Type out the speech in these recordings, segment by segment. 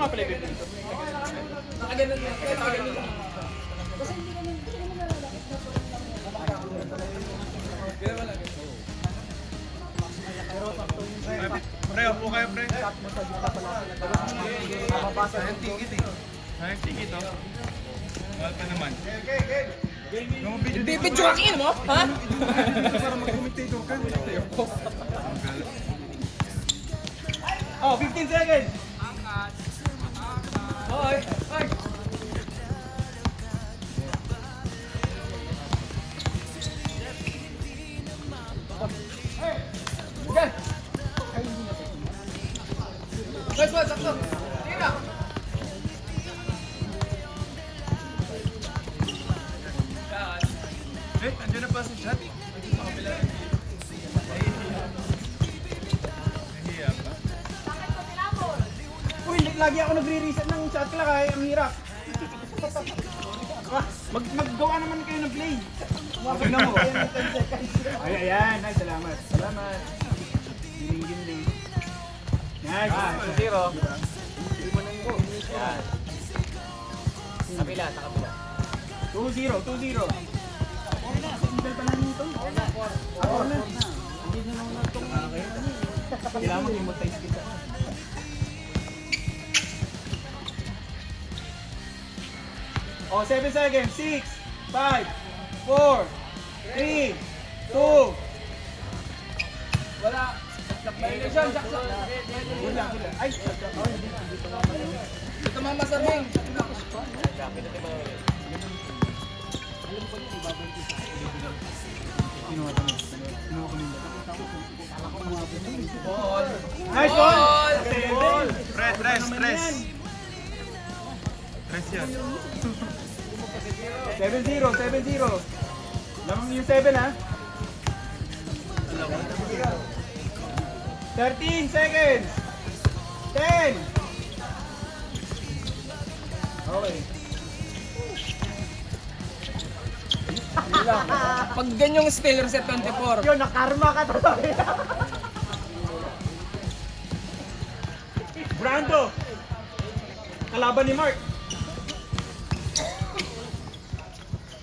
nga pala yung dito. Nakaganon lang. Nakaganon lang. Pre, upo kayo, pre. Sayang tigit eh. Sayang tigit, oh. Mahal pa naman. Bibidyokin mo? Ha? Para mag-commentator ka. Oh, 15 seconds! Hoy! Hoy! Okay! Guys, what? Sakto! Sige na! Eh, andyan na pa si chat. Nahiya pa. Uy, lagi ako nagre-reset ng shot clock ay ang hirap. Maggawa naman kayo ng play. Tingnan mo. Ay, ayan. Nice, salamat. Salamat. Giling-giling. Nice. 2-0. Yan. Kabila, sa kabila. 2-0, 2-0. Okay na, single pa lang nito. Ako na. Hindi na lang itong kailangan mag-emotize kita. Oh, 7 seconds. 6, 5, 4, 3, 2. Wala. Violation, sakto. Ay, Ito mama sa ring. Ball. nice ball! Ball! Stress. Stress yan. 7-0, 7-0. Lamang yung 7 ha. 13 seconds. 10. Okay. Pag ganyong skill reset 24. Yun, nakarma ka talaga. Brando. Kalaban ni Mark.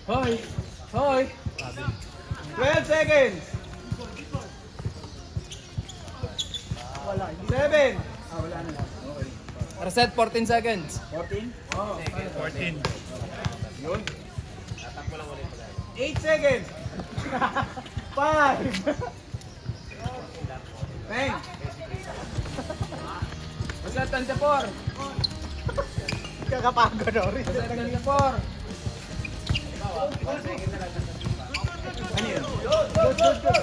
Hoy! Hoy! 12 seconds. 7. Wala na. Okay. Reset 14 seconds. 14? Oh, 14. yun. 8 seconds. 5. Bang. Reset 24. Kakapagod o. Reset 24. Ano yun? Good. Ito.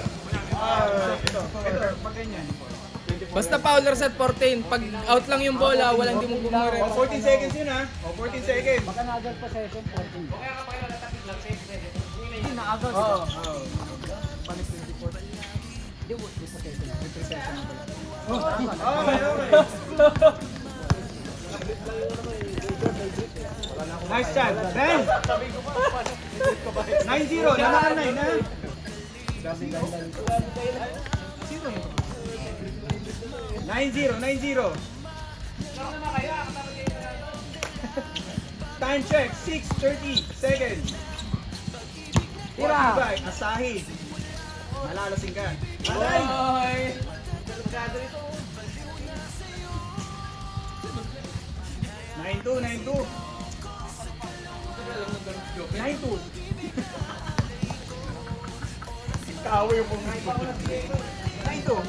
Pag ganyan. Basta foul reset 14. Pag out lang yung bola, walang di mo bumure. 14 seconds yun ha. 14 seconds. Baka na-agad pa session 14. Hindi na-agad. Oo. Panik 24. Hindi, di pa session. May pre-session na pala. Okay. Nice shot. Bang! 9-0. Lamaan 9 ha. 9-0. Time check. 6:30 seconds. Tira! Asahi. Malalasing ka. Alay! Hoy! 9-2. 9-2. Kawo yung pong 9-2. Ingat.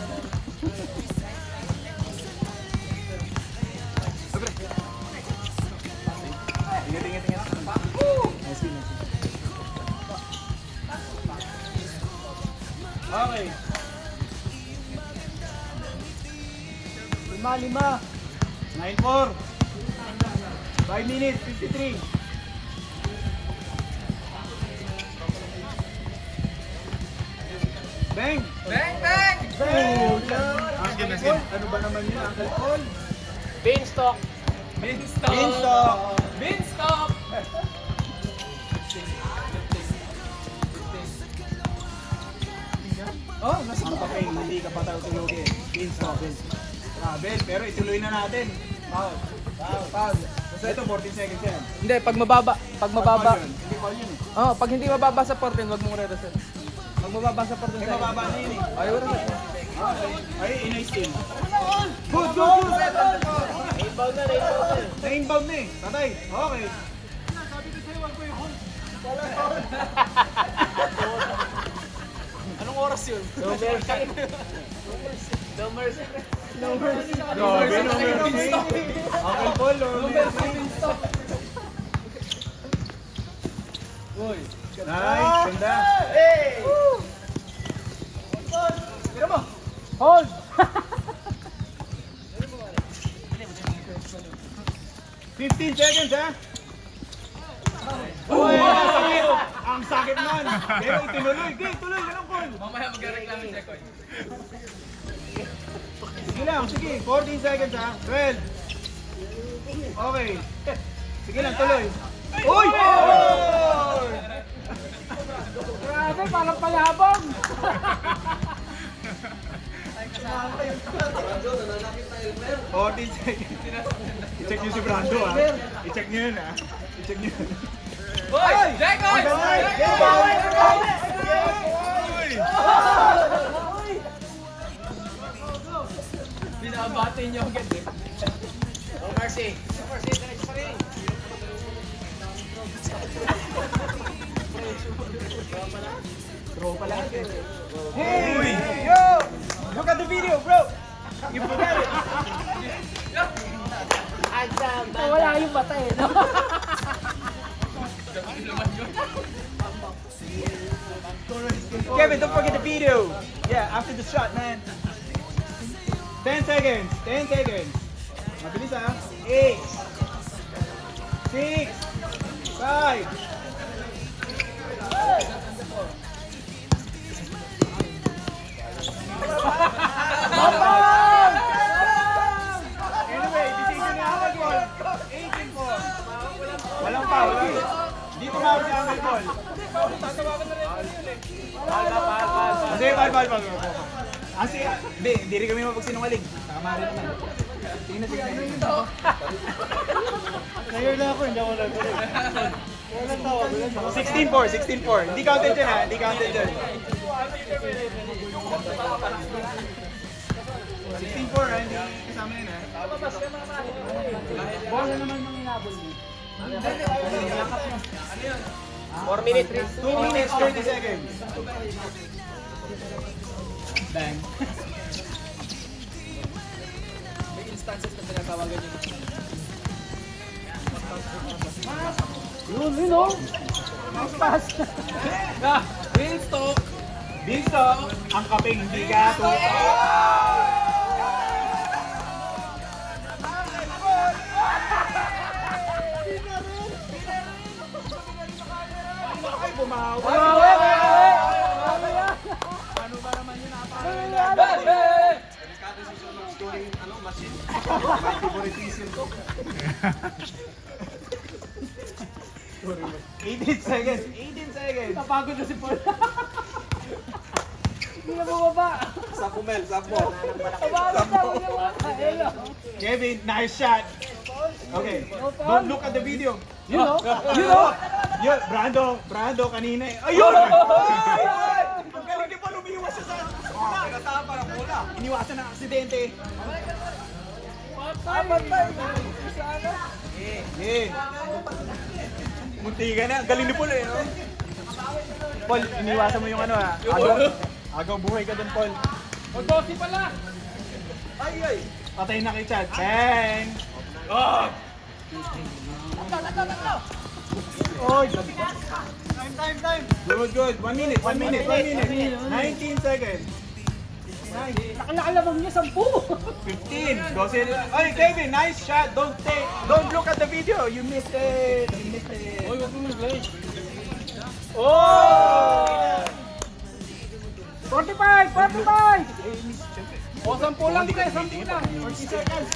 Okay. 5-5. 9-4. 5 minutes, 53. Bang! Bang! Bang! Bang! Asin. Ano ba naman yun? Uncle Paul? Beanstalk! Beanstalk! Beanstalk! Beanstalk! Oh, nasa kapatid, hindi ka pa tayo tulogin. Beanstalk. Grabe, pero ituloy na natin. Foul. So ito, 14 seconds yan. Hindi, pag mababa. Hindi foul yun eh. Oh, pag hindi mababa sa 14, wag mong re-reset. Pag mababa sa 14 May seconds. mababa na yun eh. Ayaw reset. Ay, inay steam. Good, good, good. Na-inbound na eh. Tatay. Okay. Anong oras yun? No mercy. No mercy. Grabe, no mercy. Uncle Paul, no mercy. Nice, ganda. Tira mo. Hold! $15 seconds, ha? Uy, ang sakit! Ang sakit nun! Pero itinuloy. Okay, tuloy, ganun, Paul. Mamaya magreklamo si Ekoy. Sige lang, sige. 14 seconds, ha? 12. Okay. Sige lang, tuloy. Uy! Grabe, parang palabang! 14 seconds. I-check nyo si Brando, ha? I-check nyo yun, ha? I-check nyo yun. Hoy! Ekoy! Binabati niyo agad eh. No mercy. No mercy, diretso pa rin. Tropa lahat, eh. Hey! Yo! Look at the video, bro! You forgot it! Wala yung mata eh, no? Kevin, don't forget the video! Yeah, after the shot, man. 10 seconds. 10 seconds. Mabilis, ha? 8 6 5 Anyway, decision na ako, Paul. 18 po. Walang foul. Hindi tumawag si Uncle Paul. Kasi, bal. Kasi, hindi rin kami mapagsinungaling. Tama rin naman. Tingnan, tingnan. Ngayon na ako, hindi ako nag-ulit. 16-4. Hindi counted dyan, ha? Hindi counted dyan. 16-4, ha? Hindi kasama yun, ha? Bola naman yung inabol niyo. 4 minutes. 2 minutes, 30 seconds. Bang. May instances na tinatawagan niyo. Yun, oh! Nice pass! Winstock. Beanstalk, ang kaping hindi ka Ay, bumawi! Ano ba naman yun? My favoritism ko. 18 seconds. 18 seconds. Napagod na si Paul. Hindi na bumaba. Sapo Mel, sapo. Tabawag na, hindi na bumaba. Ayun, Kevin, nice shot. Okay, don't look at the video. Yun, oh! Yun, Brando kanina eh. Ayun! Ang galing niya pa lumiwas siya sa... Pinatahan pa ng bola. Iniwasan ng aksidente. Patay! Eh. Munti ka na. Ang galing ni Paul eh, no? Paul, iniwasan mo yung ano ha. Agaw buhay ka dun, Paul. Mag-bossy pala. Ay. Patay na kay Chad. Bang! Oh! Oy! Time! Good. 1 minute. 19 seconds. Nakalabang niya 10! 15. 12. Ay, Kevin, nice shot. Don't look at the video. You missed it. Hoy, wag mo mag-play. Oh! 45! O, 10 lang, pre. 10 lang. 40 seconds.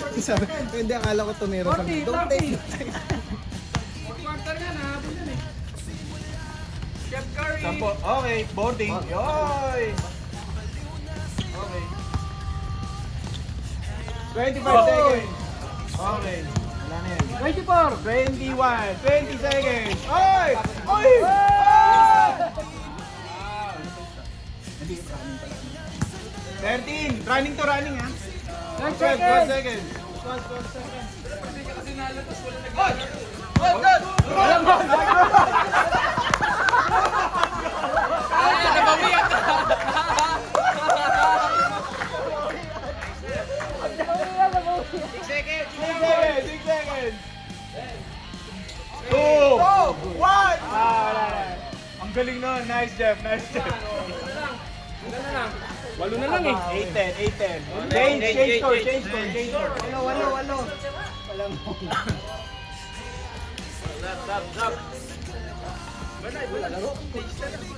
Hindi, akala ko tumira 40, 30! Quarter na, nahabol yan eh. Chef Curry. Okay, boarding. Yoy! Okay. 25 seconds. Okay. 21, 20 seconds. Oy! Oy! Hindi, running pala. 13, running to running ha. 12 seconds. 12 seconds. Walang goal! Ay, nabawiyak ka! 6 seconds! 6 seconds! 2! 1! Ang galing nun. Nice, Jeff. Nice, Jeff. Walo na lang eh. 8-10, 8-10. Change score, change score, change score. Walo.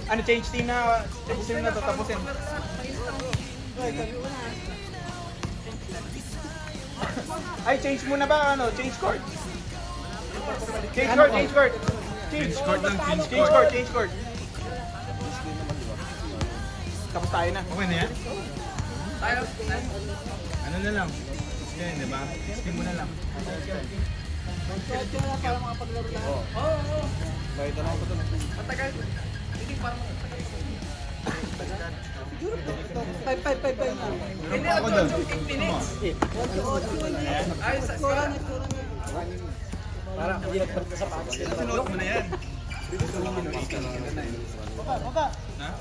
Ano, change team na to, tapusin. Ay, change muna ba? Ano, change court. Change court, change court. Change court lang, change Change court. court, change court. Tapos tayo na. Okay na yan? Ano na lang? Yan, di ba? Spin mo na lang. Hindi, Ako doon. 8 minutes. Ay, sa Sinuot mo na yan.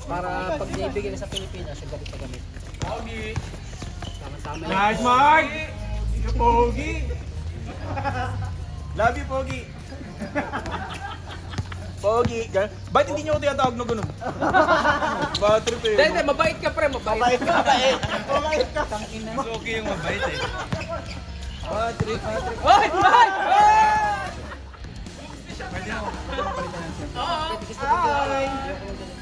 Para pag naibigay na sa Pilipinas, yung gamit na gamit. Pogi. Tama-tama yan. Nice, Mark! You Pogi! Love you, Pogi! Pogi! Ba't hindi niyo ako tinatawag na ganun? Bad trip eh. Hindi, mabait ka pre, mabait. Mabait ka, mabait. Mabait ka. Mas okay yung mabait eh. Bad trip, bad trip. Hoy! Hoy! Pwede mo. Hi!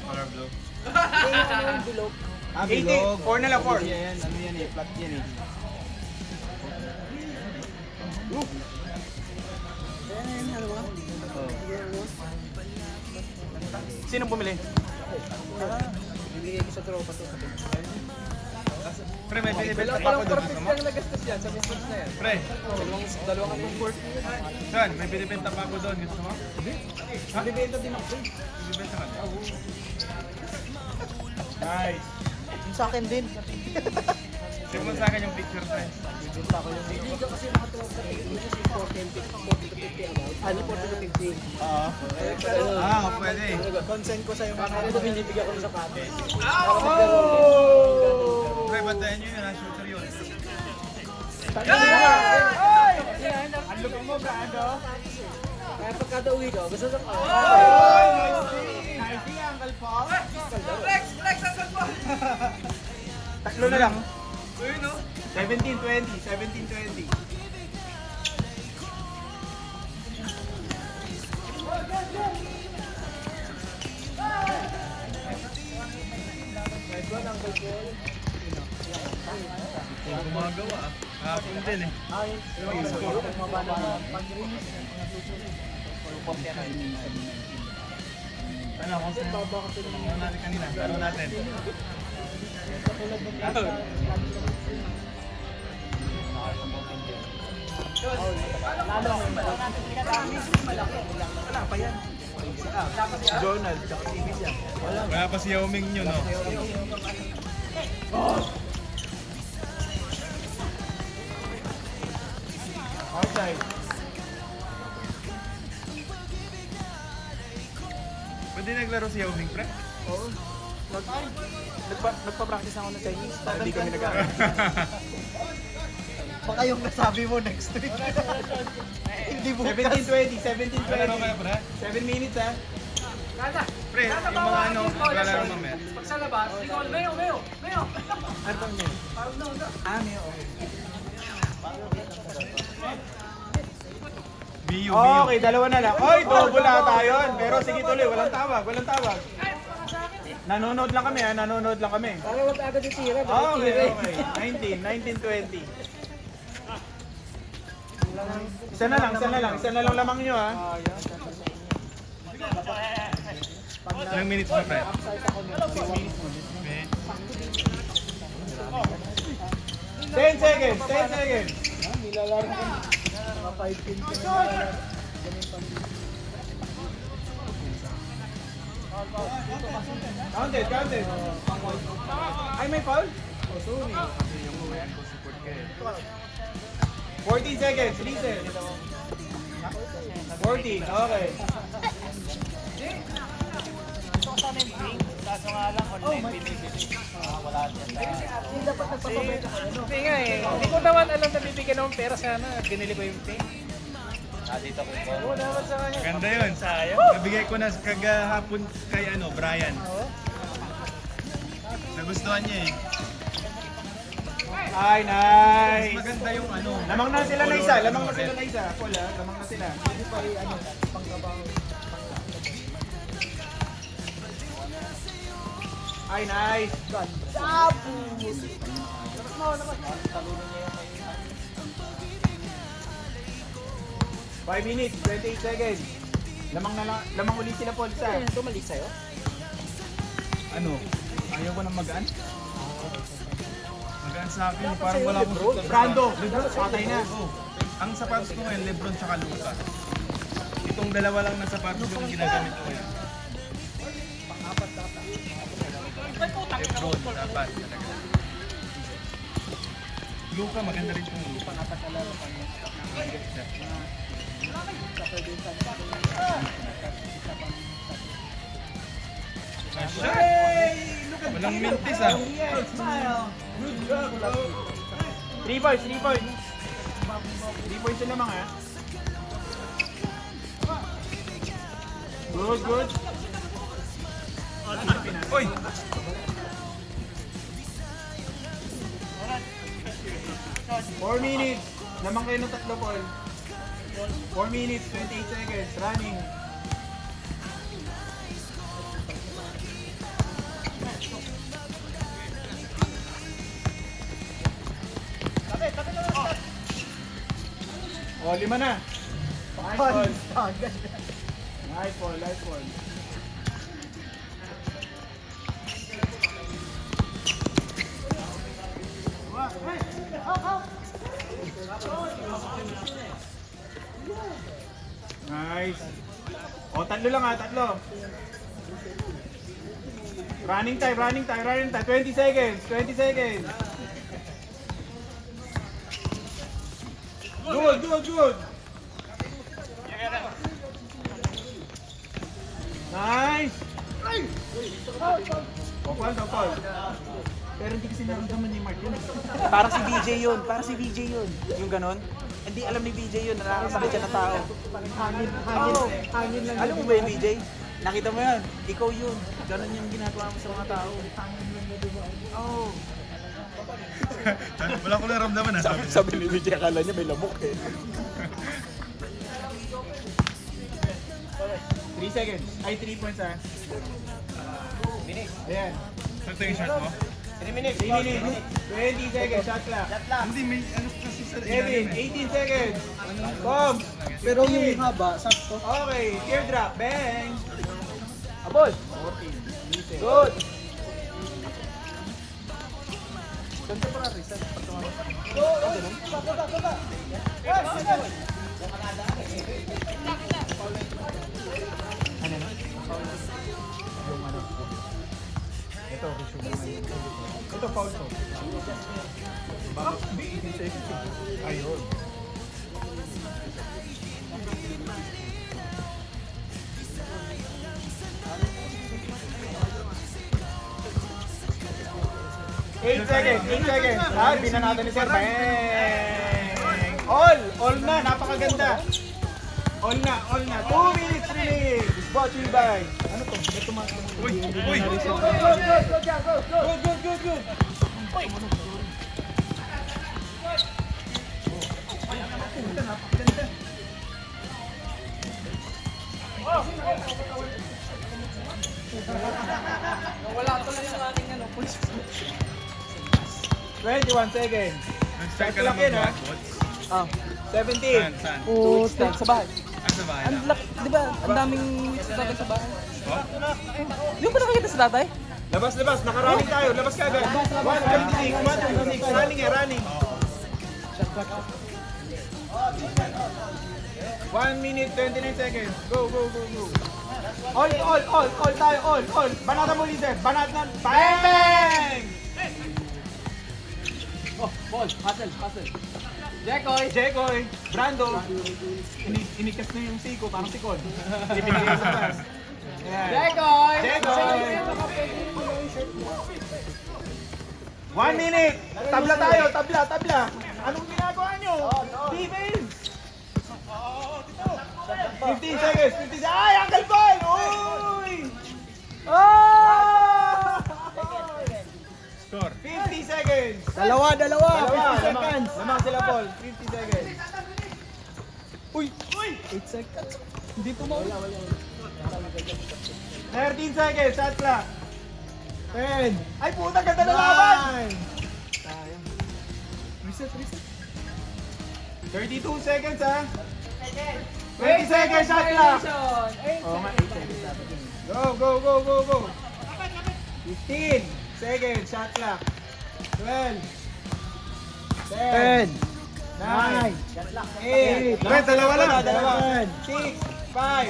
Color blue. Yung bilog. 80, 4 na lang, 4. Yan, ano yan eh, flat yan eh. Ano ba? Sinong bumili? Bibigay ko sa tropa to. Pre, may binibenta pa ako doon. Gusto mo? nagastos yan sa business na yan? Pre, Dalawang atong court. Sean, may binibenta pa ako doon. Gusto mo? Bibenta din ako. Binibenta ka. Nice. Yung sa akin din. Send mo sa akin yung picture, pre. Bibigyan ko yung hindi ka kasi nakatulog sa Pilipinas yung 40 to 50 about. Ano 40 to 50? Oo. Pwede. Consent ko sa'yo. Ano ito binibigyan ko ng sapatos? Oh! Pre, bantayan nyo yun ha. Shooter yun. Ang lupin mo, gaano? Kaya pagkada uwi ko, gusto sa Nice, Uncle Paul. Flex! Flex! Ang po! Tatlo na lang. Uy, no? 17-20, 17-20. Gumagawa ah. Hapon din eh. Ano, kung saan? Ano natin kanina? Ano natin? Wala pa yan. Donald, tsaka TV siya. Wala pa si Yao Ming nyo, no? Outside. Pwede naglaro si Yao Ming, pre? Oo. Nagpa-practice ako ng Chinese. Hindi kami nag-aaral. Baka yung nasabi mo next week. Hindi bukas. 17-20, 17-20. Naglaro kayo, pre? 7 minutes ha. Nada! Pre, yung mga ano, naglalaro mamaya. Pag sa labas, ikaw, Meo! Meo! Meo! Ano bang yun? Parang no, no. Ah, may okay. Biyo, Okay, dalawa na lang. Oy, double ata yun. Pero sige tuloy, walang tawag, walang tawag. Nanonood lang kami ha, nanonood lang kami. Para wag agad itira. Okay, okay. 19, 19, 20. Isa na lang lamang nyo ha. Ilang minutes na, pre? Okay. 10 seconds, 10 seconds. Counted, counted. Ay, may foul? 14 seconds, reset. 40, okay. Hindi nga eh. Hindi ko naman alam na bibigyan ng pera sana. Binili ko yung ping. Wala naman sa kanya. Ganda yun. Sayang. Nabigay ko na kagahapon kay Brian. Nagustuhan niya eh. Ay, Mas nice. maganda yung Lamang na sila na isa, lamang na sila na isa. Wala, lamang na sila. Ay, nice. Five minutes, 28 seconds. Lamang ulit sila, Paul. Isa. Ito mali sa'yo? Ayaw ko na magaan. Magaan sa akin. Parang wala akong suot. Brando. Patay na. Ang sapatos ko ngayon, Lebron tsaka Luka. Itong dalawa lang na sapatos yung ginagamit ko ngayon. Lebron, dapat talaga. Luka, maganda rin itong Luka. Walang mintis ah. 3 points, 3 points. 3 points na lamang, ha? Good, good. Oy! 4 minutes. Lamang kayo ng tatlo, Paul. 4 minutes, 28 seconds. Running. Oh, 5 na. Nice, Paul. Nice, Paul. Nice, Paul. Nice. O, tatlo lang, ha, tatlo. Running time, running time, running time. 20 seconds, 20 seconds. Good, good, good. Nice. Topal, topal. Pero hindi kasi naramdaman ni Mark yun. Parang si BJ yun, parang si BJ yun. Yung ganon. Hindi alam ni BJ yun, nakakasakit siya na tao. Hangin, Oo. hangin lang. Alam mo ba yung BJ? Nakita mo yan, ikaw yun. Ganon yung ginagawa mo sa mga tao. Oo. Wala ko naramdaman ah. Sabi ni BJ, akala niya may lamok eh. 3 seconds. Ay, 3 points, ha. Ayan. Sakto yung shot mo? 3 minutes. 20 seconds. Shot clock. Hindi, may kasi sa Kevin, 18 seconds. Boom. Pero yung haba, sakto. Okay, teardrop. Bang. Abol! 14. Good! Ganda pa rin, sir. Ito, resume. Ito, foul to. Hindi, 18 seconds. Ayun. Eight seconds, 8 seconds. Ah, binanatan ni Sir. Bang! All na, napakaganda. All na. 2 minutes remaining. It's brought to you by. Ano to? Ito mga. Uy! Uy! Good. Wala tuloy yung aking push. 21 seconds. Nag-start ka lang mag-backwards? Ah, 17. Saan? puta, sa bahay. Sa bahay Ang lang. lak, di ba? Ang daming sa tatay sa bahay. Oh? Di mo ba nakakita sa tatay? Labas. Naka-running tayo. Labas ka agad. 126. Running. 1 minute, 29 seconds. Go, go, go, go. All tayo, all. Banatan mo, leader. Banatan. Bang! Oh, ball. Hustle. Jekoy, Brando. Inikas na yung siko, parang sikon. Ibigay sa taas. Ayan. Jekoy! Jekoy! 1 minute! Tabla tayo, tabla. Anong ginagawa nyo? Defense! 15 seconds, 15 seconds. Ay, Uncle Paul! Uy! Ah! Score. 50 seconds! Dalawa. 50 seconds! Lamang sila, Paul. 50 seconds. Uy! 8 seconds. Hindi tumawala. 13 seconds, shot clock. 10. Ay, puta, ganda na laban! 9. Reset. 32 seconds, ha? 20 seconds, shot clock. Oo nga, 8 seconds dapat yun. Go. 15 seconds, shot clock. 12 10 9 8 dalawa lang. 6 5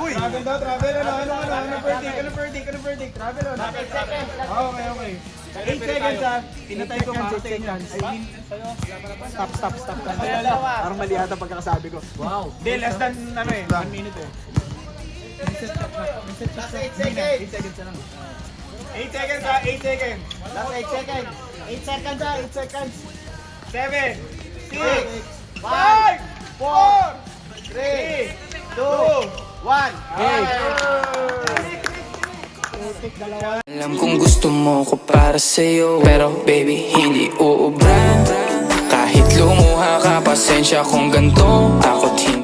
Uy! Travel daw, travel. Ano verdict? Travel on. Okay. 8 seconds, ha? Pinatay ko para sa inyo. Stop. Parang mali ata pagkakasabi ko. Wow. Hindi, less than 1 minute eh. Last 8 seconds. 8 seconds na lang. 8 seconds, ha? 8 seconds. Last 8 seconds. 8 seconds, ha? 8 seconds. 7 6 5 4 3 2 1 Alam kong gusto mo ko para sa'yo, pero baby hindi uubra. Kahit lumuha ka, pasensya kung ganito ako't hindi